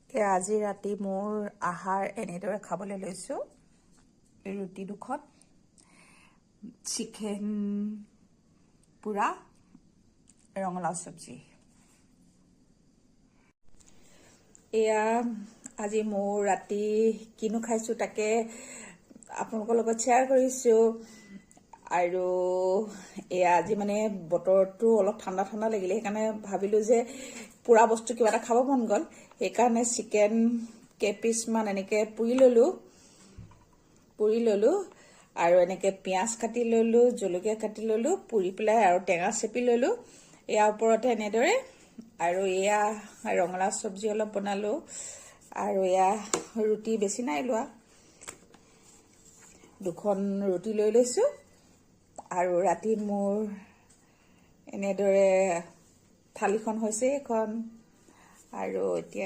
আজি ৰাতি মোৰ আহাৰ এনেদৰে খাবলৈ লৈছোঁ। ৰুটি দুখন, চিকেন পোৰা, ৰঙালাও চব্জি। এয়া আজি মোৰ ৰাতি কিনো খাইছোঁ তাকে আপোনালোকৰ লগত শ্বেয়াৰ কৰিছোঁ। আৰু এয়া আজি মানে বতৰটো অলপ ঠাণ্ডা ঠাণ্ডা লাগিলে, সেইকাৰণে ভাবিলোঁ যে পুৰা বস্তু কিবা এটা খাব মন গ'ল। সেইকাৰণে চিকেন কেইপিচমান এনেকৈ পুৰি ল'লোঁ আৰু এনেকৈ পিঁয়াজ কাটি ল'লোঁ, জলকীয়া কাটি ল'লোঁ, পুৰি পেলাই আৰু টেঙা চেপি ল'লোঁ ইয়াৰ ওপৰতে এনেদৰে। আৰু এয়া ৰঙালাও চব্জি অলপ বনালোঁ আৰু এয়া ৰুটি বেছি নাই লোৱা, দুখন ৰুটি লৈ লৈছোঁ। আৰু ৰাতি মোৰ এনেদৰে থালিখন হৈছে এখন। আৰু এতিয়া